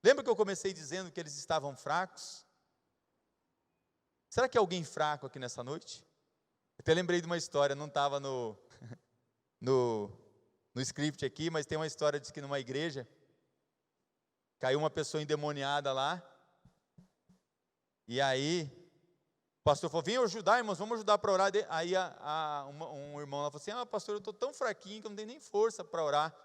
Speaker 1: Lembra que eu comecei dizendo que eles estavam fracos? Será que é alguém fraco aqui nessa noite? Eu até lembrei de uma história, não estava no script aqui, mas tem uma história, diz que numa igreja, caiu uma pessoa endemoniada lá, e aí, o pastor falou, vem ajudar, irmãos, vamos ajudar para orar. Aí um irmão lá falou assim, pastor, eu estou tão fraquinho que eu não tenho nem força para orar.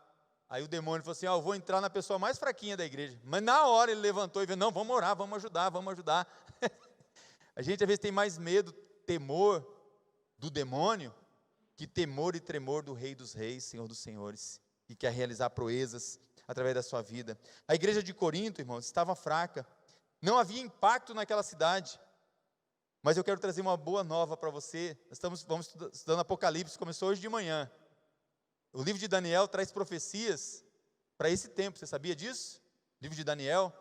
Speaker 1: Aí o demônio falou assim, eu vou entrar na pessoa mais fraquinha da igreja. Mas na hora ele levantou e falou, não, vamos orar, vamos ajudar. A gente às vezes tem mais medo, temor do demônio, que temor e tremor do Rei dos Reis, Senhor dos Senhores, que quer realizar proezas através da sua vida. A igreja de Corinto, irmãos, estava fraca, não havia impacto naquela cidade, mas eu quero trazer uma boa nova para você. Vamos estudando Apocalipse, começou hoje de manhã. O livro de Daniel traz profecias para esse tempo, você sabia disso? O livro de Daniel,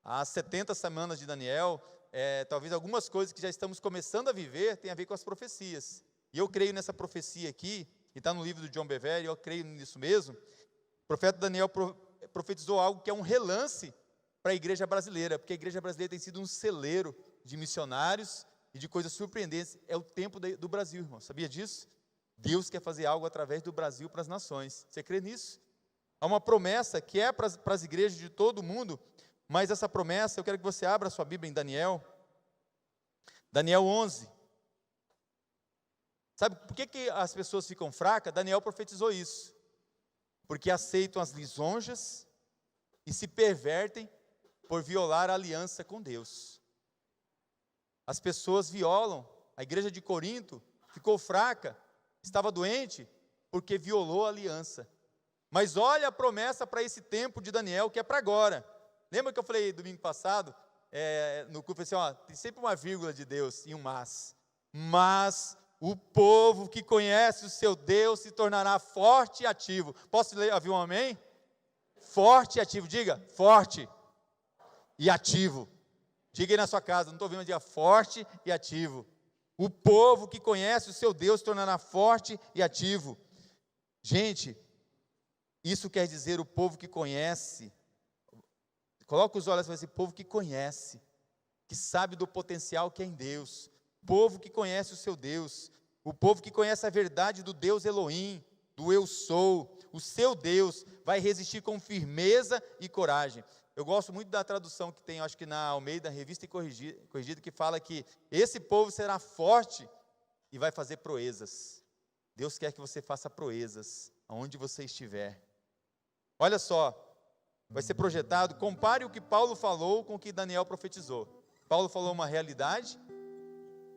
Speaker 1: as 70 semanas de Daniel, talvez algumas coisas que já estamos começando a viver, tem a ver com as profecias. E eu creio nessa profecia aqui, que está no livro do John Bevere, eu creio nisso mesmo. O profeta Daniel profetizou algo que é um relance para a igreja brasileira, porque a igreja brasileira tem sido um celeiro de missionários e de coisas surpreendentes. É o tempo do Brasil, irmão, sabia disso? Deus quer fazer algo através do Brasil para as nações. Você crê nisso? há uma promessa que é para as igrejas de todo o mundo, mas essa promessa, eu quero que você abra a sua Bíblia em Daniel 11. Sabe por que as pessoas ficam fracas? Daniel profetizou isso. Porque aceitam as lisonjas e se pervertem por violar a aliança com Deus. As pessoas violam. A igreja de Corinto ficou fraca, estava doente, porque violou a aliança. Mas olha a promessa para esse tempo de Daniel, que é para agora. Lembra que eu falei domingo passado, no culto, assim, tem sempre uma vírgula de Deus e um mas. Mas o povo que conhece o seu Deus se tornará forte e ativo. Posso ouvir um amém? Forte e ativo. Diga, forte e ativo. Diga aí na sua casa, não estou ouvindo, diga forte e ativo. O povo que conhece o seu Deus se tornará forte e ativo. Gente, isso quer dizer o povo que conhece. Coloca os olhos para esse povo que conhece, que sabe do potencial que é em Deus. Povo que conhece o seu Deus, o povo que conhece a verdade do Deus Elohim, do eu sou, o seu Deus, vai resistir com firmeza e coragem. Eu gosto muito da tradução que tem, acho que na Almeida, Revista e Corrigida, que fala que esse povo será forte e vai fazer proezas. Deus quer que você faça proezas, aonde você estiver. Olha só, vai ser projetado, compare o que Paulo falou com o que Daniel profetizou. Paulo falou uma realidade,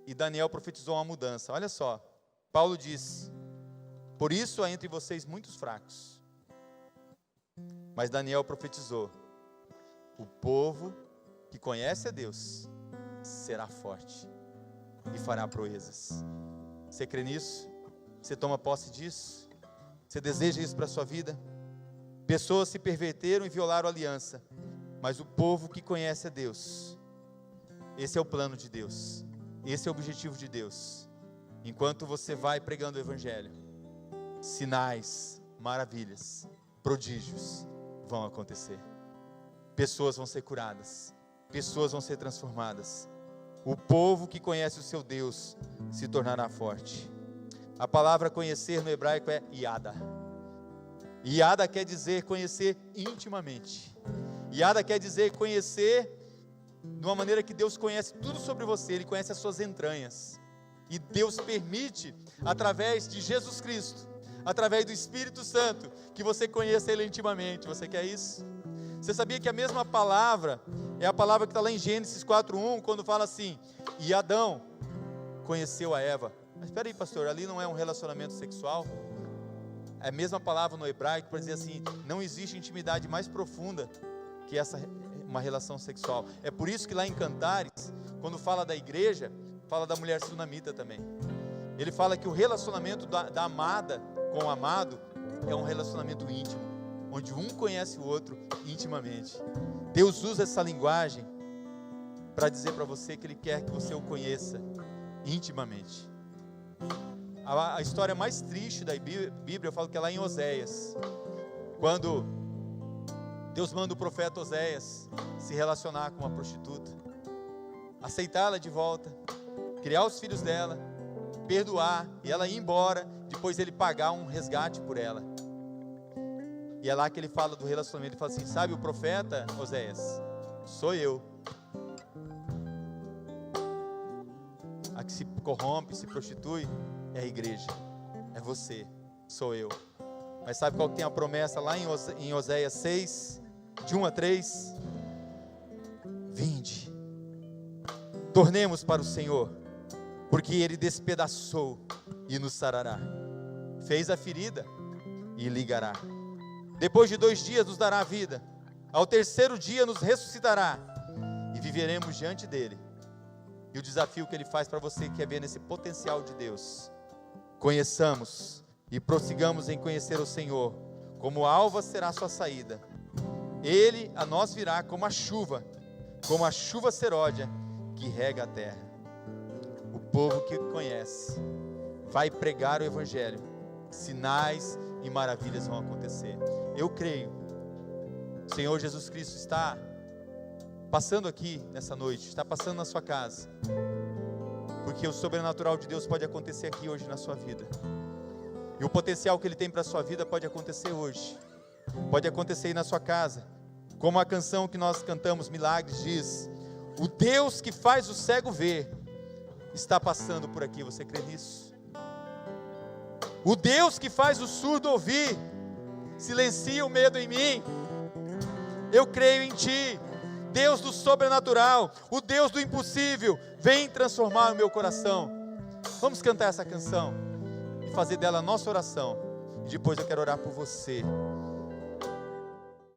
Speaker 1: e Daniel profetizou uma mudança. Olha só, Paulo diz: por isso há entre vocês muitos fracos. Mas Daniel profetizou: o povo que conhece a Deus será forte e fará proezas. Você crê nisso? Você toma posse disso? Você deseja isso para a sua vida? Pessoas se perverteram e violaram a aliança, mas o povo que conhece a Deus, esse é o plano de Deus. Esse é o objetivo de Deus. Enquanto você vai pregando o Evangelho, sinais, maravilhas, prodígios vão acontecer. Pessoas vão ser curadas, pessoas vão ser transformadas. O povo que conhece o seu Deus se tornará forte. A palavra conhecer no hebraico é yada. Yada quer dizer conhecer intimamente. Yada quer dizer conhecer de uma maneira que Deus conhece tudo sobre você, Ele conhece as suas entranhas, e Deus permite, através de Jesus Cristo, através do Espírito Santo, que você conheça Ele intimamente. Você quer isso? Você sabia que a mesma palavra, é a palavra que está lá em Gênesis 4:1, quando fala assim, e Adão conheceu a Eva. Mas espera aí, pastor, ali não é um relacionamento sexual? É a mesma palavra no hebraico para dizer assim, não existe intimidade mais profunda que essa, uma relação sexual. É por isso que lá em Cantares, quando fala da igreja, fala da mulher sunamita também. Ele fala que o relacionamento da amada com o amado é um relacionamento íntimo, onde um conhece o outro intimamente. Deus usa essa linguagem para dizer para você que Ele quer que você o conheça intimamente. A história mais triste da Bíblia, eu falo que é lá em Oséias, quando Deus manda o profeta Oséias se relacionar com uma prostituta, aceitá-la de volta, criar os filhos dela, perdoar, e ela ir embora, depois ele pagar um resgate por ela. E é lá que ele fala do relacionamento, ele fala assim, sabe o profeta, Oséias? Sou eu. A que se corrompe, se prostitui, é a igreja, é você, sou eu. Mas sabe qual que tem a promessa lá em Oséias 6, de 1 a 3? Vinde, tornemos para o Senhor, porque Ele despedaçou e nos sarará, fez a ferida e ligará. Depois de 2 dias nos dará vida, ao terceiro dia nos ressuscitará, e viveremos diante dEle. E o desafio que Ele faz para você que quer ver nesse potencial de Deus: conheçamos e prossigamos em conhecer o Senhor, como alva será a sua saída. Ele a nós virá como a chuva seródia que rega a terra. O povo que conhece vai pregar o Evangelho, sinais e maravilhas vão acontecer. Eu creio, o Senhor Jesus Cristo está passando aqui nessa noite, está passando na sua casa, porque o sobrenatural de Deus pode acontecer aqui hoje na sua vida, e o potencial que Ele tem para a sua vida pode acontecer hoje. Pode acontecer aí na sua casa, como a canção que nós cantamos, Milagres, diz: o Deus que faz o cego ver, está passando por aqui. Você crê nisso? O Deus que faz o surdo ouvir, silencia o medo em mim. Eu creio em Ti, Deus do sobrenatural, o Deus do impossível, vem transformar o meu coração. Vamos cantar essa canção e fazer dela a nossa oração. E depois eu quero orar por você.